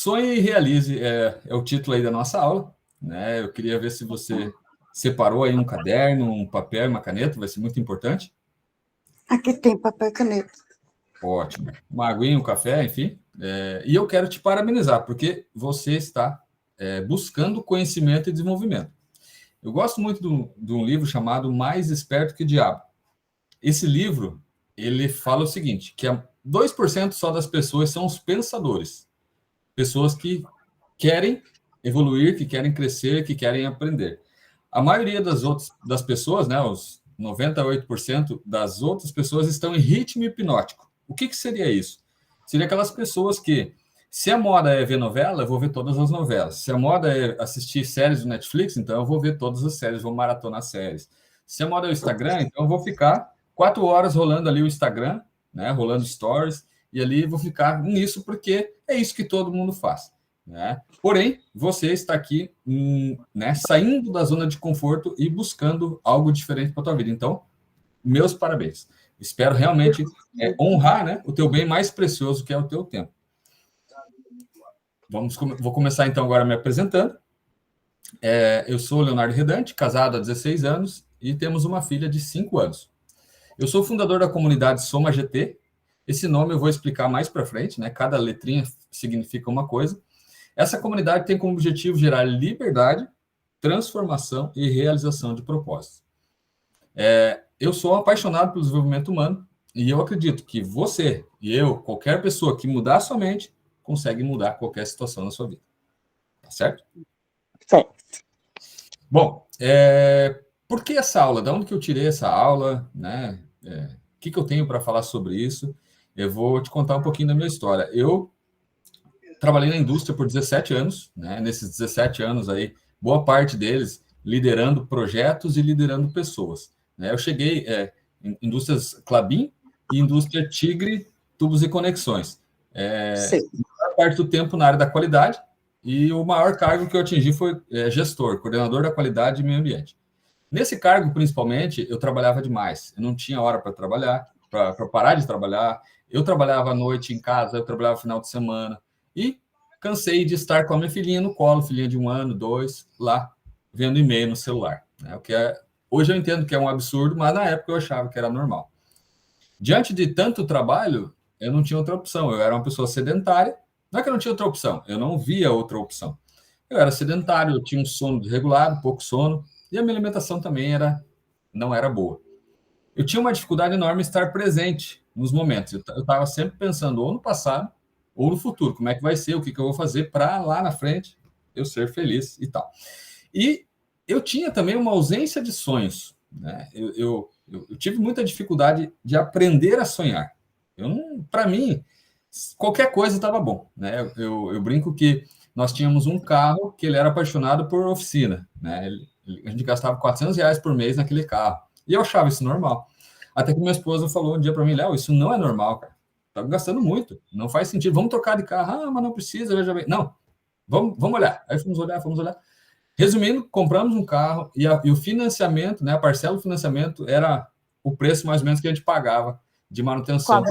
Sonhe e realize é o título aí da nossa aula, né? Eu queria ver se você separou aí um caderno, um papel e uma caneta, vai ser muito importante. Aqui tem papel e caneta. Ótimo. Uma aguinha, um café, enfim. E eu quero te parabenizar, porque você está buscando conhecimento e desenvolvimento. Eu gosto muito de um livro chamado Mais Esperto que o Diabo. Esse livro, ele fala o seguinte, que 2% só das pessoas são os pensadores. Pessoas que querem evoluir, que querem crescer, que querem aprender. A maioria das pessoas, né, os 98% das outras pessoas estão em ritmo hipnótico. O que seria isso? Seria aquelas pessoas que, se a moda é ver novela, eu vou ver todas as novelas. Se a moda é assistir séries do Netflix, então eu vou ver todas as séries, vou maratonar séries. Se a moda é o Instagram, então eu vou ficar 4 horas rolando ali o Instagram, né, rolando stories, e ali vou ficar nisso porque é isso que todo mundo faz. Né? Porém, você está aqui né, saindo da zona de conforto e buscando algo diferente para a tua vida. Então, meus parabéns. Espero realmente honrar, né, o teu bem mais precioso, que é o teu tempo. Vou começar, então, agora me apresentando. Eu sou Leonardo Redante, casado há 16 anos e temos uma filha de 5 anos. Eu sou fundador da comunidade Soma GT. Esse nome eu vou explicar mais para frente, né? Cada letrinha significa uma coisa. Essa comunidade tem como objetivo gerar liberdade, transformação e realização de propósitos. Eu sou apaixonado pelo desenvolvimento humano e eu acredito que você e eu, qualquer pessoa que mudar a sua mente, consegue mudar qualquer situação na sua vida. Tá certo? Certo. Bom, por que essa aula? De onde que eu tirei essa aula? Né? O que eu tenho para falar sobre isso? Eu vou te contar um pouquinho da minha história. Eu trabalhei na indústria por 17 anos, né? Nesses 17 anos aí, boa parte deles liderando projetos e liderando pessoas. Né? Eu cheguei em indústrias Klabin e indústria Tigre, tubos e conexões. Maior parte do tempo na área da qualidade, e o maior cargo que eu atingi foi gestor, coordenador da qualidade e meio ambiente. Nesse cargo, principalmente, eu trabalhava demais. Eu não tinha hora para trabalhar, para parar de trabalhar. Eu trabalhava à noite em casa, eu trabalhava final de semana. E cansei de estar com a minha filhinha no colo, filhinha de 1 ano, 2, lá, vendo e-mail no celular. Né? Hoje eu entendo que é um absurdo, mas na época eu achava que era normal. Diante de tanto trabalho, eu não tinha outra opção. Eu era uma pessoa sedentária. Não é que eu não tinha outra opção, eu não via outra opção. Eu era sedentário, eu tinha um sono desregulado, pouco sono, e a minha alimentação também não era boa. Eu tinha uma dificuldade enorme em estar presente nos momentos. Eu estava sempre pensando ou no passado ou no futuro. Como é que vai ser? O que eu vou fazer para lá na frente eu ser feliz e tal. E eu tinha também uma ausência de sonhos. Né? Eu tive muita dificuldade de aprender a sonhar. Para mim, qualquer coisa estava bom. Né? Eu brinco que nós tínhamos um carro que ele era apaixonado por oficina. Né? A gente gastava R$ 400 por mês naquele carro. E eu achava isso normal. Até que minha esposa falou um dia para mim, Léo, isso não é normal, cara. Tá gastando muito, não faz sentido. Vamos trocar de carro. Ah, mas não precisa, veja bem. Não, vamos olhar. Aí fomos olhar. Resumindo, compramos um carro e o financiamento, né, a parcela do financiamento era o preço mais ou menos que a gente pagava de manutenção.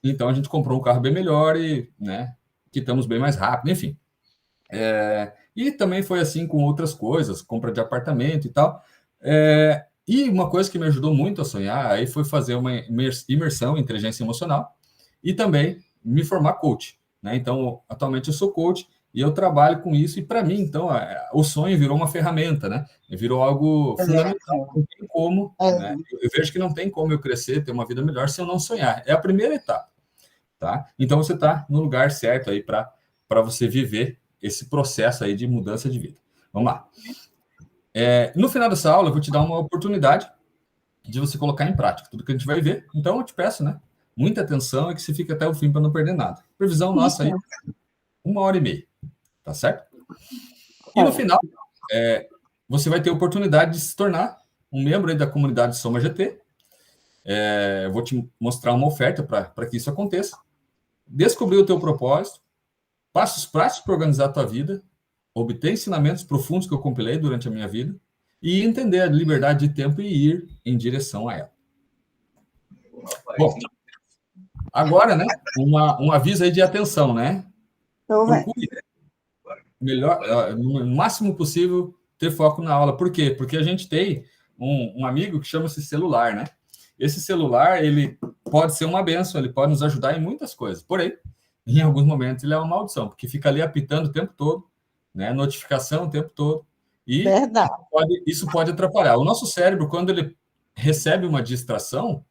Então a gente comprou um carro bem melhor e, né, quitamos bem mais rápido, enfim. E também foi assim com outras coisas, compra de apartamento e tal. E uma coisa que me ajudou muito a sonhar aí foi fazer uma imersão em inteligência emocional e também me formar coach. Né? Então, atualmente eu sou coach e eu trabalho com isso. E para mim, então, o sonho virou uma ferramenta, né? Virou algo fundamental. Não tem como, né? Eu vejo que não tem como eu crescer, ter uma vida melhor se eu não sonhar. É a primeira etapa. Tá? Então, você está no lugar certo aí para você viver esse processo aí de mudança de vida. Vamos lá. No final dessa aula, eu vou te dar uma oportunidade de você colocar em prática tudo que a gente vai ver. Então, eu te peço, né? Muita atenção e que você fique até o fim para não perder nada. Previsão nossa aí, 1h30, tá certo? E no final, você vai ter a oportunidade de se tornar um membro aí da comunidade Soma GT. Eu vou te mostrar uma oferta para que isso aconteça. Descobrir o teu propósito, passos práticos para organizar a tua vida, obter ensinamentos profundos que eu compilei durante a minha vida e entender a liberdade de tempo e ir em direção a ela. Bom, agora, né, um aviso aí de atenção, né? Tô vendo. Procure melhor, no máximo possível, ter foco na aula. Por quê? Porque a gente tem um amigo que chama-se celular, né? Esse celular, ele pode ser uma benção, ele pode nos ajudar em muitas coisas. Porém, em alguns momentos, ele é uma maldição, porque fica ali apitando o tempo todo, né? Notificação o tempo todo. E Verdade. isso pode atrapalhar. O nosso cérebro, quando ele recebe uma distração,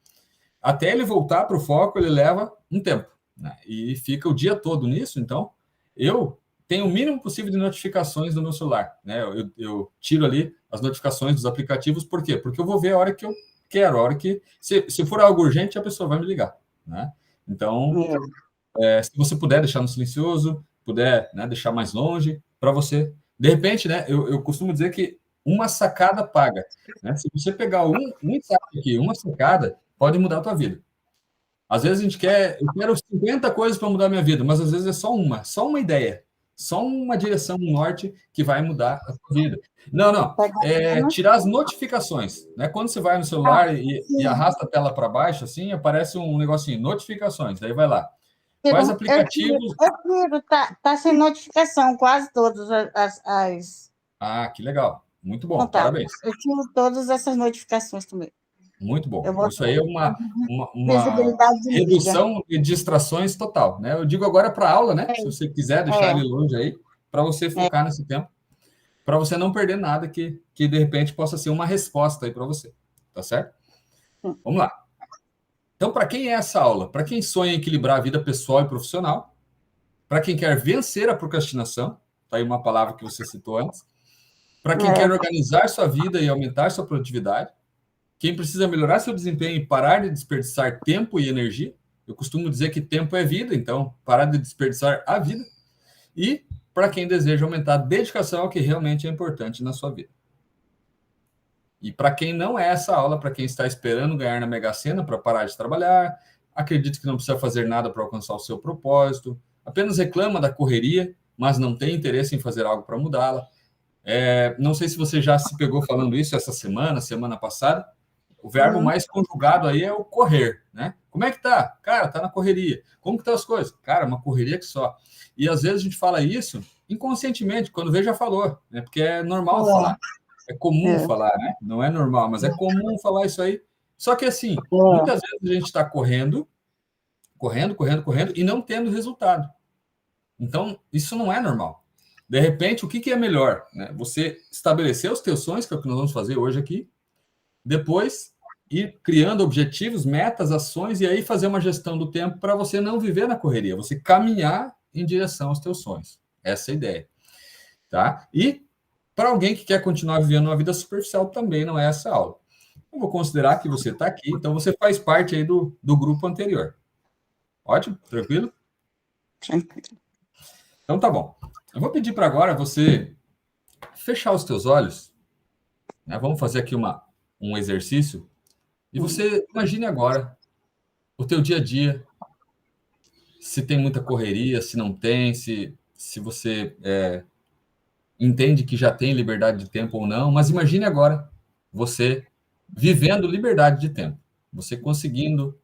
até ele voltar para o foco, ele leva um tempo, né? E fica o dia todo nisso. Então, eu tenho o mínimo possível de notificações no meu celular, né? Eu tiro ali as notificações dos aplicativos, por quê? Porque eu vou ver a hora que eu quero, a hora que, se for algo urgente, a pessoa vai me ligar, né? Então, se você puder deixar no silencioso, puder, né, deixar mais longe, para você. De repente, né, eu costumo dizer que uma sacada paga, né? Se você pegar um insight aqui, uma sacada, pode mudar a tua vida. Às vezes a gente quer, eu quero 50 coisas para mudar a minha vida, mas às vezes é só uma ideia, só uma direção, um norte que vai mudar a tua vida. Não, não, Pegar menos. tirar as notificações, né? Quando você vai no Ah, celular e sim. arrasta a tela para baixo, assim, aparece um negocinho, notificações, daí vai lá. Quais aplicativos? Tá sem notificação, quase todas as Ah, que legal. Muito bom, contatos. parabéns. Eu tiro todas essas notificações também. Muito bom. Eu vou Isso aí é uma visibilidade de liga. redução de distrações total, né? Eu digo agora para a aula, né? Se você quiser deixar É, ele longe aí, para você é. focar nesse tempo, para você não perder nada que de repente possa ser uma resposta aí para você. Tá certo? Vamos lá. Então, para quem é essa aula? Para quem sonha em equilibrar a vida pessoal e profissional, para quem quer vencer a procrastinação, tá aí uma palavra que você citou antes, para quem quer É. organizar sua vida e aumentar sua produtividade, quem precisa melhorar seu desempenho e parar de desperdiçar tempo e energia. Eu costumo dizer que tempo é vida, então parar de desperdiçar a vida. E para quem deseja aumentar a dedicação ao que realmente é importante na sua vida. E para quem não é essa aula, para quem está esperando ganhar na Mega Sena para parar de trabalhar, acredita que não precisa fazer nada para alcançar o seu propósito, apenas reclama da correria, mas não tem interesse em fazer algo para mudá-la. Não sei se você já se pegou falando isso essa semana, semana passada. O verbo Uhum. mais conjugado aí é o correr, né? Como é que tá? Cara, tá na correria. Como que tá as coisas? Cara, uma correria que só. E às vezes a gente fala isso inconscientemente, quando vê já falou, né? Porque é normal falar. É comum É, falar, né? Não é normal, mas é comum falar isso aí. Só que assim, é, muitas vezes a gente está correndo, correndo, correndo, correndo e não tendo resultado. Então, isso não é normal. De repente, o que é melhor? Né? Você estabelecer os teus sonhos, que é o que nós vamos fazer hoje aqui, depois ir criando objetivos, metas, ações, e aí fazer uma gestão do tempo para você não viver na correria, você caminhar em direção aos teus sonhos. Essa é a ideia. Tá? E para alguém que quer continuar vivendo uma vida superficial, também não é essa aula. Eu vou considerar que você está aqui, então você faz parte aí do grupo anterior. Ótimo? Tranquilo? tranquilo. Então tá bom. Eu vou pedir para agora você fechar os teus olhos, né? Vamos fazer aqui um exercício, e você imagine agora o teu dia a dia, se tem muita correria, se não tem, se você entende que já tem liberdade de tempo ou não, mas imagine agora você vivendo liberdade de tempo, você conseguindo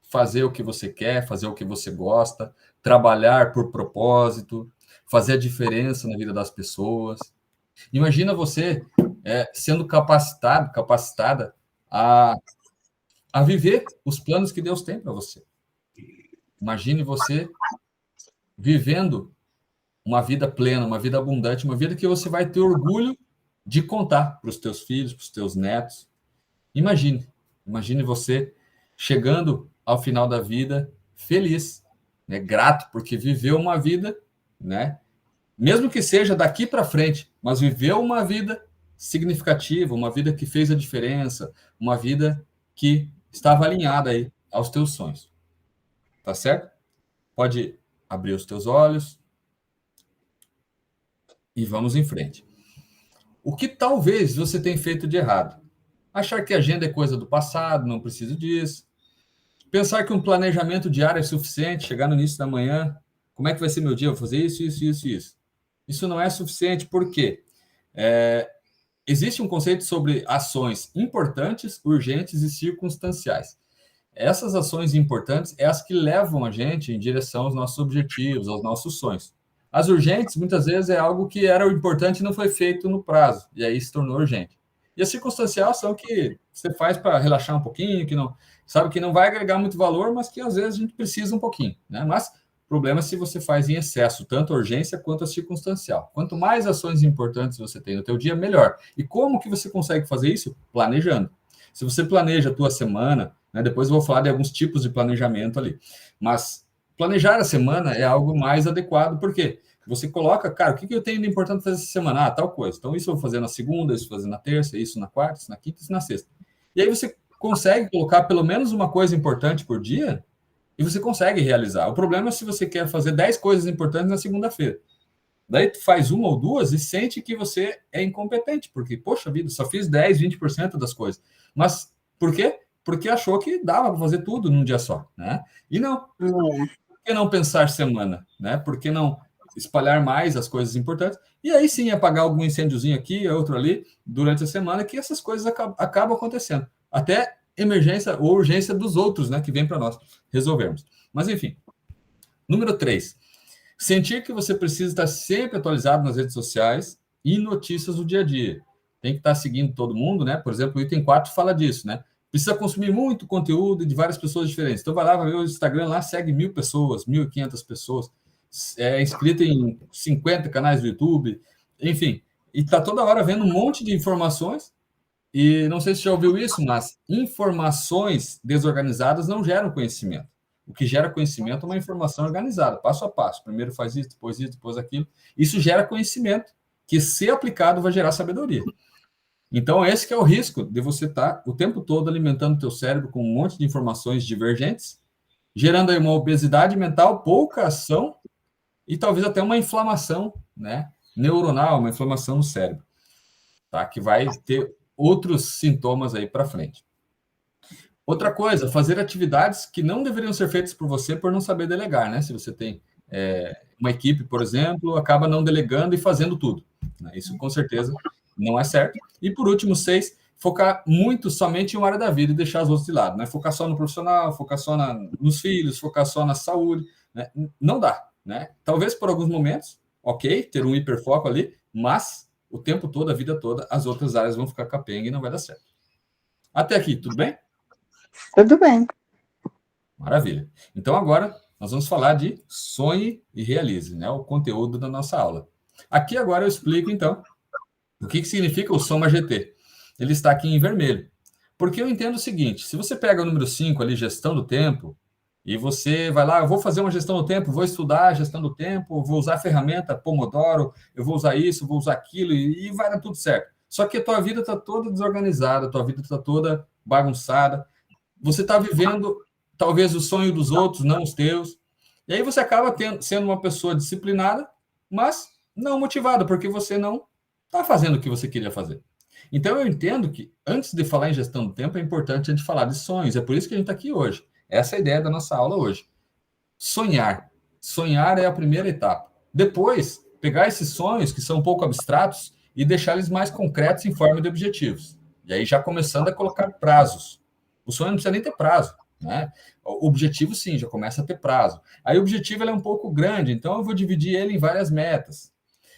fazer o que você quer, fazer o que você gosta, trabalhar por propósito, fazer a diferença na vida das pessoas. Imagina você sendo capacitado, capacitada a, a viver os planos que Deus tem para você. Imagine você vivendo uma vida plena, uma vida abundante, uma vida que você vai ter orgulho de contar para os teus filhos, para os teus netos. Imagine você chegando ao final da vida feliz, né, grato porque viveu uma vida, né, mesmo que seja daqui para frente, mas viveu uma vida significativa, uma vida que fez a diferença, uma vida que estava alinhada aí aos teus sonhos. Tá certo? Pode abrir os teus olhos e vamos em frente. O que talvez você tenha feito de errado? Achar que a agenda é coisa do passado, não preciso disso. Pensar que um planejamento diário é suficiente, chegar no início da manhã, como é que vai ser meu dia? Eu vou fazer isso, isso, isso, isso. Isso não é suficiente, por quê? Existe um conceito sobre ações importantes, urgentes e circunstanciais. Essas ações importantes é as que levam a gente em direção aos nossos objetivos, aos nossos sonhos. As urgentes, muitas vezes, é algo que era o importante e não foi feito no prazo, e aí se tornou urgente. E as circunstancial são que você faz para relaxar um pouquinho, que não sabe que não vai agregar muito valor, mas que às vezes a gente precisa um pouquinho, né? Mas o problema é se você faz em excesso, tanto a urgência quanto a circunstancial. Quanto mais ações importantes você tem no teu dia, melhor. E como que você consegue fazer isso? Planejando. Se você planeja a tua semana, né, depois eu vou falar de alguns tipos de planejamento ali, mas planejar a semana é algo mais adequado, porque você coloca, cara, o que eu tenho de importante fazer essa semana? Ah, tal coisa. Então, isso eu vou fazer na segunda, isso eu vou fazer na terça, isso na quarta, isso na quinta, isso na sexta. E aí você consegue colocar pelo menos uma coisa importante por dia e você consegue realizar. O problema é se você quer fazer 10 coisas importantes na segunda-feira. Daí tu faz uma ou duas e sente que você é incompetente, porque, poxa vida, só fiz 10, 20% das coisas. Mas por quê? Porque achou que dava para fazer tudo num dia só, né? E não. Por que não pensar semana, né? Por que não espalhar mais as coisas importantes? E aí sim apagar algum incêndiozinho aqui, outro ali, durante a semana, que essas coisas acabam acontecendo. Até emergência ou urgência dos outros, né? Que vem para nós resolvermos. Mas enfim. Número 3. Sentir que você precisa estar sempre atualizado nas redes sociais e notícias do dia a dia. Tem que estar seguindo todo mundo, né? Por exemplo, o item 4 fala disso, né? Precisa consumir muito conteúdo de várias pessoas diferentes. Então, vai lá, vai ver o Instagram lá, segue 1.000 pessoas, 1.500 pessoas, é inscrito em 50 canais do YouTube, enfim. E está toda hora vendo um monte de informações. E não sei se já ouviu isso, mas informações desorganizadas não geram conhecimento. O que gera conhecimento é uma informação organizada, passo a passo. Primeiro faz isso, depois aquilo. Isso gera conhecimento, que, se aplicado, vai gerar sabedoria. Então, esse que é o risco de você estar o tempo todo alimentando o teu cérebro com um monte de informações divergentes, gerando aí uma obesidade mental, pouca ação e talvez até uma inflamação, né, neuronal, uma inflamação no cérebro, tá? Que vai ter outros sintomas aí para frente. Outra coisa, fazer atividades que não deveriam ser feitas por você por não saber delegar, né? Se você tem uma equipe, por exemplo, acaba não delegando e fazendo tudo, né? Isso com certeza não é certo. E por último, 6, focar muito somente em uma área da vida e deixar as outras de lado, né? Focar só no profissional, focar só nos filhos, focar só na saúde, né? Não dá, né? Talvez por alguns momentos, ok, ter um hiperfoco ali, mas o tempo todo, a vida toda, as outras áreas vão ficar capenga e não vai dar certo. Até aqui, tudo bem? Tudo bem. Maravilha. Então, agora, nós vamos falar de sonhe e realize, né? O conteúdo da nossa aula. Aqui, agora, eu explico, então, o que significa o Soma GT. Ele está aqui em vermelho. Porque eu entendo o seguinte, se você pega o número 5 ali, gestão do tempo, e você vai lá, eu vou fazer uma gestão do tempo, vou estudar a gestão do tempo, vou usar a ferramenta Pomodoro, eu vou usar isso, vou usar aquilo, e vai dar tudo certo. Só que a tua vida está toda desorganizada, a tua vida está toda bagunçada, você está vivendo talvez o sonho dos outros, não os teus. E aí você acaba sendo uma pessoa disciplinada, mas não motivada, porque você não está fazendo o que você queria fazer. Então eu entendo que, antes de falar em gestão do tempo, é importante a gente falar de sonhos. É por isso que a gente está aqui hoje. Essa é a ideia da nossa aula hoje. Sonhar. Sonhar é a primeira etapa. Depois, pegar esses sonhos, que são um pouco abstratos, e deixar eles mais concretos em forma de objetivos. E aí já começando a colocar prazos. O sonho não precisa nem ter prazo, né? O objetivo, sim, já começa a ter prazo. Aí o objetivo ele é um pouco grande, então eu vou dividir ele em várias metas.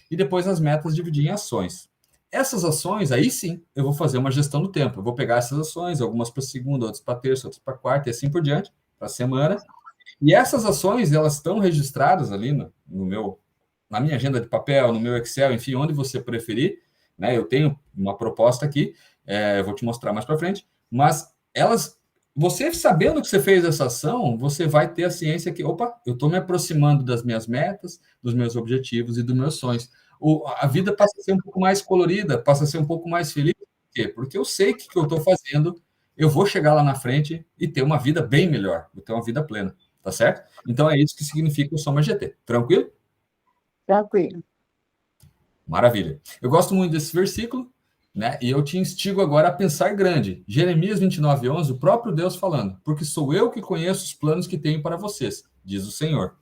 E depois as metas dividir em ações. Essas ações, aí sim, eu vou fazer uma gestão do tempo. Eu vou pegar essas ações, algumas para segunda, outras para terça, outras para quarta, e assim por diante, para a semana. E essas ações, elas estão registradas ali na minha agenda de papel, no meu Excel, enfim, onde você preferir, né? Eu tenho uma proposta aqui, eu vou te mostrar mais para frente, mas você sabendo que você fez essa ação, você vai ter a ciência que, opa, eu estou me aproximando das minhas metas, dos meus objetivos e dos meus sonhos. A vida passa a ser um pouco mais colorida, passa a ser um pouco mais feliz. Por quê? Porque eu sei que o que eu estou fazendo, eu vou chegar lá na frente e ter uma vida bem melhor, vou ter uma vida plena, tá certo? Então é isso que significa o Soma GT. Tranquilo? Tranquilo. Maravilha. Eu gosto muito desse versículo, né? E eu te instigo agora a pensar grande. Jeremias 29:11, o próprio Deus falando, porque sou eu que conheço os planos que tenho para vocês, diz o Senhor.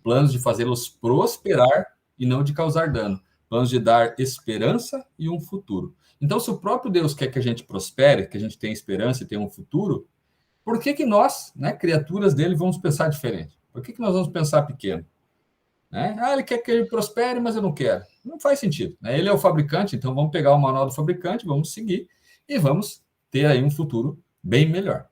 Planos de fazê-los prosperar e não de causar dano. Planos de dar esperança e um futuro. Então, se o próprio Deus quer que a gente prospere, que a gente tenha esperança e tenha um futuro, por que nós, né, criaturas dele, vamos pensar diferente? Por que nós vamos pensar pequeno? Né? Ah, ele quer que ele prospere, mas eu não quero. Não faz sentido. Né? Ele é o fabricante, então vamos pegar o manual do fabricante, vamos seguir e vamos ter aí um futuro bem melhor.